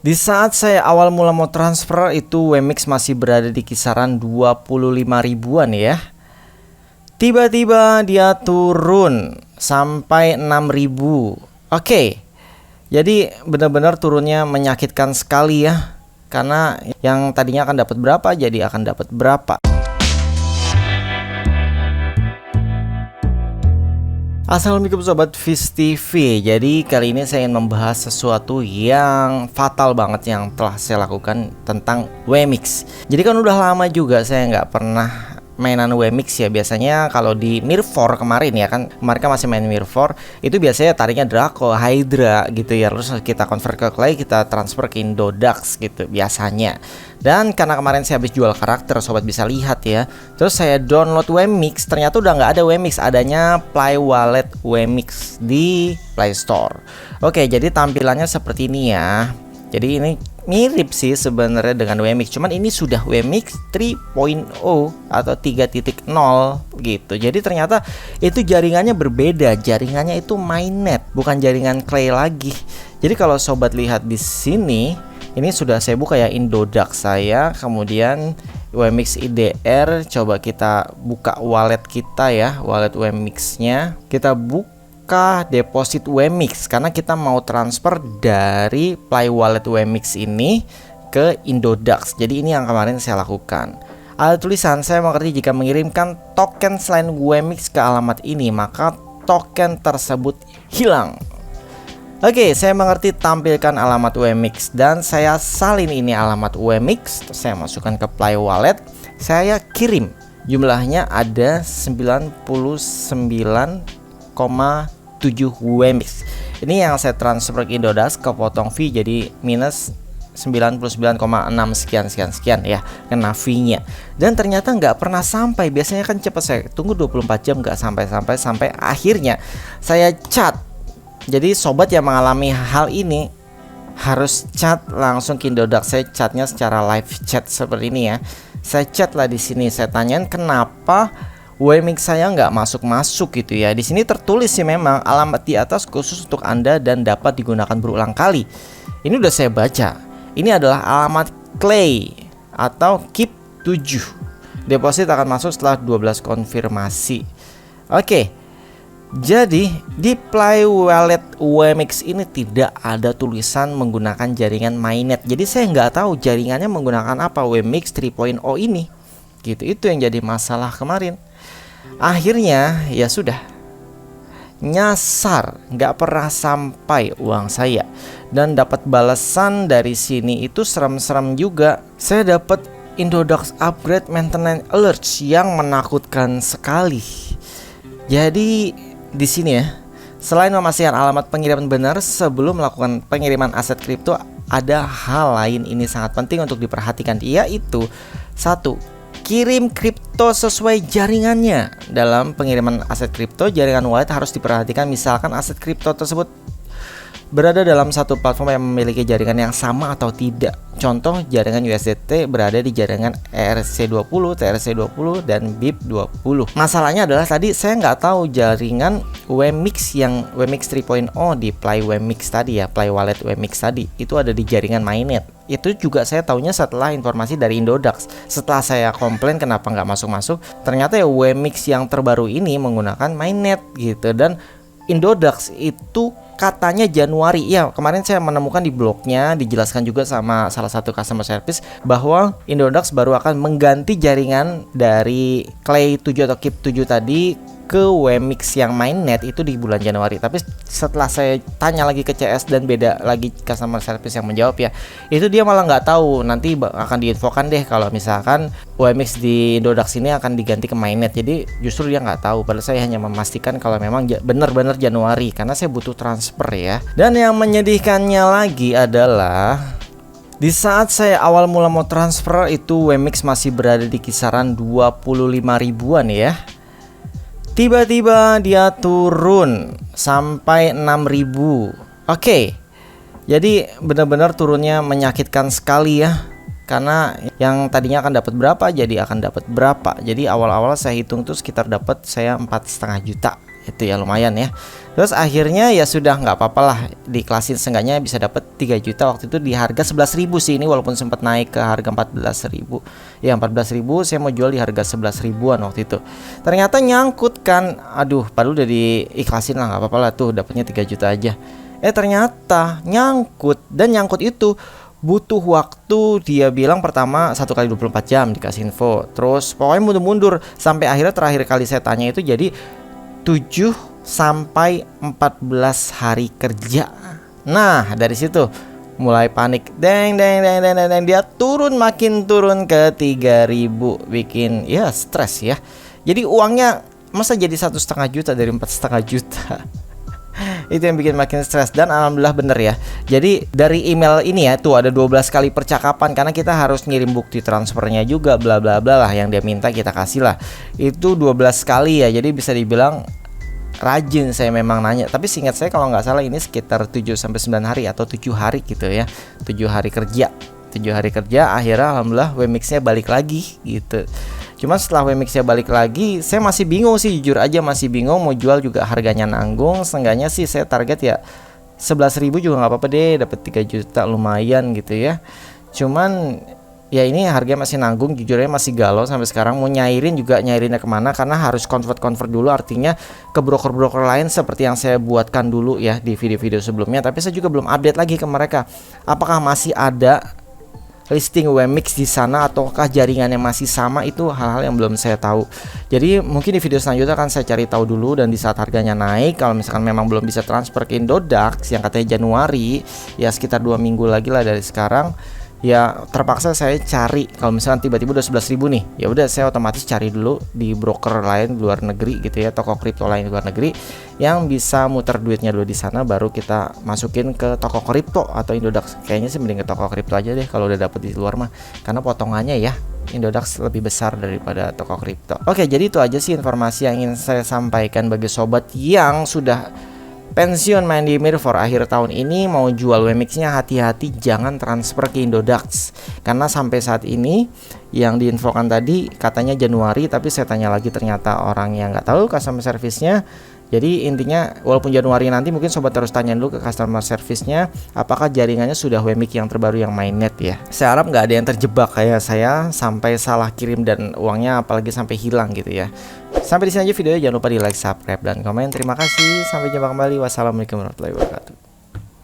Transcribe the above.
Di saat saya awal mula mau transfer itu Wemix masih berada di kisaran 25 ribuan ya. Tiba-tiba dia turun sampai 6.000. Oke. Jadi benar-benar turunnya menyakitkan sekali ya. Karena yang tadinya akan dapat berapa jadi akan dapat berapa. Assalamualaikum sobat Fish TV. Jadi kali ini saya ingin membahas sesuatu yang fatal banget yang telah saya lakukan tentang Wemix. Jadi kan udah lama juga saya nggak pernah mainan Wemix ya. Biasanya kalau di Mirror kemarin ya kan, kemarin kan masih main Mirror, itu biasanya tariknya Draco, Hydra gitu ya. Terus kita convert ke Clay, kita transfer ke Indodax gitu biasanya. Dan karena kemarin saya habis jual karakter, sobat bisa lihat ya. Terus saya download Wemix, ternyata udah nggak ada Wemix, adanya Play Wallet Wemix di Play Store. Oke, jadi tampilannya seperti ini ya. Jadi ini mirip sih sebenarnya dengan Wemix, cuman ini sudah Wemix 3.0 atau 3.0 gitu. Jadi ternyata itu jaringannya berbeda, jaringannya itu mainnet, bukan jaringan Clay lagi. Jadi kalau sobat lihat di sini, ini sudah saya buka ya Indodax saya, kemudian Wemix IDR. Coba kita buka wallet kita ya, wallet Wemix-nya. Kita buka deposit Wemix karena kita mau transfer dari Play Wallet Wemix ini ke Indodax. Jadi ini yang kemarin saya lakukan. Ada tulisan, saya mengerti jika mengirimkan token selain Wemix ke alamat ini maka token tersebut hilang. Oke, saya mengerti, tampilkan alamat Wemix dan saya salin ini alamat Wemix. Terus saya masukkan ke Play Wallet, saya kirim. Jumlahnya ada 99,7 Wemix. Ini yang saya transfer ke Indodax, kepotong fee jadi minus 99,6 sekian ya, kena fee-nya. Dan ternyata nggak pernah sampai. Biasanya kan cepat, saya tunggu 24 jam nggak sampai akhirnya saya chat. Jadi sobat yang mengalami hal ini harus chat langsung ke Indodax. Saya chatnya secara live chat seperti ini ya. Saya chat lah di sini, saya tanyain kenapa Wemix saya nggak masuk gitu ya. Di sini tertulis sih memang alamat di atas khusus untuk Anda dan dapat digunakan berulang kali. Ini udah saya baca. Ini adalah alamat Clay atau Keep 7. Deposit akan masuk setelah 12 konfirmasi. Oke. Jadi di Play Wallet Wemix ini tidak ada tulisan menggunakan jaringan mainnet. Jadi saya nggak tahu jaringannya menggunakan apa Wemix 3.0 ini. Gitu, itu yang jadi masalah kemarin. Akhirnya ya sudah, nyasar, nggak pernah sampai uang saya. Dan dapat balasan dari sini itu serem-serem juga. Saya dapat Indodax Upgrade Maintenance Alerts yang menakutkan sekali. Jadi di sini ya, selain memastikan alamat pengiriman benar sebelum melakukan pengiriman aset kripto, ada hal lain ini sangat penting untuk diperhatikan, yaitu 1. Kirim kripto sesuai jaringannya. Dalam pengiriman aset kripto, jaringan wallet harus diperhatikan. Misalkan aset kripto tersebut berada dalam satu platform yang memiliki jaringan yang sama atau tidak. Contoh, jaringan USDT berada di jaringan ERC20, TRC20, dan BIP20. Masalahnya adalah tadi saya nggak tahu jaringan Wemix yang Wemix 3.0 di Play Wemix tadi ya, Play Wallet Wemix tadi, itu ada di jaringan mainnet. Itu juga saya taunya setelah informasi dari Indodax. Setelah saya komplain kenapa nggak masuk-masuk, ternyata ya Wemix yang terbaru ini menggunakan mainnet gitu. Dan Indodax itu katanya Januari ya, kemarin saya menemukan di blognya dijelaskan juga sama salah satu customer service bahwa Indodax baru akan mengganti jaringan dari Clay 7 atau Keep 7 tadi ke Wemix yang mainnet itu di bulan Januari. Tapi setelah saya tanya lagi ke CS dan beda lagi customer service yang menjawab ya, itu dia malah nggak tahu. Nanti akan diinfokan deh kalau misalkan Wemix di Indodax ini akan diganti ke mainnet. Jadi justru dia nggak tahu. Padahal saya hanya memastikan kalau memang benar-benar Januari karena saya butuh transfer ya. Dan yang menyedihkannya lagi adalah di saat saya awal mula mau transfer itu Wemix masih berada di kisaran 25 ribuan ya. Tiba-tiba dia turun sampai 6.000. Oke. Jadi benar-benar turunnya menyakitkan sekali ya. Karena yang tadinya akan dapat berapa jadi akan dapat berapa. Jadi awal-awal saya hitung tuh sekitar dapat saya 4,5 juta Itu ya lumayan ya. Terus akhirnya ya sudah nggak apa-apa lah, diklasin seenggaknya bisa dapat 3 juta waktu itu di harga 11.000 sih ini, walaupun sempat naik ke harga 14.000. Ya 14.000 saya mau jual di harga 11 ribuan waktu itu. Ternyata nyangkut kan. Aduh, padahal udah diiklasin lah, nggak apa-apa lah tuh dapatnya 3 juta aja. Ternyata nyangkut, dan nyangkut itu butuh waktu, dia bilang pertama 1 kali 24 jam dikasih info. Terus pokoknya mundur-mundur sampai akhirnya terakhir kali saya tanya itu jadi 7 sampai 14 hari kerja. Nah, dari situ mulai panik. Deng, dia turun, makin turun ke 3.000, bikin ya stres ya. Jadi uangnya masa jadi 1,5 juta dari 4,5 juta. Itu yang bikin makin stres. Dan alhamdulillah bener ya. Jadi dari email ini ya tuh ada 12 kali percakapan, karena kita harus ngirim bukti transfernya juga, bla bla bla lah, yang dia minta kita kasih lah. Itu 12 kali ya. Jadi bisa dibilang rajin saya memang nanya. Tapi seingat saya kalau nggak salah ini sekitar 7-9 hari atau 7 hari gitu ya. 7 hari kerja. 7 hari kerja akhirnya alhamdulillah Wemix-nya balik lagi gitu. Cuman setelah Wemix-nya balik lagi, saya masih bingung sih, jujur aja masih bingung. Mau jual juga harganya nanggung. Seenggaknya sih saya target ya 11.000 juga nggak apa-apa deh, dapat 3 juta lumayan gitu ya. Cuman ya ini harganya masih nanggung, jujurnya masih galau sampai sekarang. Mau nyairin juga nyairinnya kemana, karena harus convert dulu, artinya ke broker-broker lain seperti yang saya buatkan dulu ya di video-video sebelumnya. Tapi saya juga belum update lagi ke mereka, apakah masih ada listing Wemix di sana ataukah jaringannya masih sama. Itu hal-hal yang belum saya tahu. Jadi mungkin di video selanjutnya akan saya cari tahu dulu, dan di saat harganya naik, kalau misalkan memang belum bisa transfer ke Indodax yang katanya Januari, ya sekitar 2 minggu lagi lah dari sekarang, ya terpaksa saya cari. Kalau misalkan tiba-tiba udah 11.000 nih, ya udah saya otomatis cari dulu di broker lain luar negeri gitu ya, toko kripto lain luar negeri yang bisa muter duitnya dulu di sana, baru kita masukin ke toko kripto atau Indodax. Kayaknya sih mending ke toko kripto aja deh kalau udah dapet di luar mah, karena potongannya ya Indodax lebih besar daripada toko kripto. Oke, jadi itu aja sih informasi yang ingin saya sampaikan bagi sobat yang sudah pensiun main di Mirror akhir tahun ini. Mau jual Wemix-nya hati-hati, jangan transfer ke Indodax, karena sampai saat ini yang diinfokan tadi katanya Januari, tapi saya tanya lagi ternyata orang yang nggak tahu customer service-nya. Jadi intinya walaupun Januari nanti, mungkin sobat harus tanya dulu ke customer service-nya apakah jaringannya sudah Wemix yang terbaru yang mainnet ya. Saya harap nggak ada yang terjebak kayak saya sampai salah kirim dan uangnya apalagi sampai hilang gitu ya. Sampai di sini aja videonya, jangan lupa di like, subscribe, dan komen. Terima kasih, sampai jumpa kembali. Wassalamualaikum warahmatullahi wabarakatuh.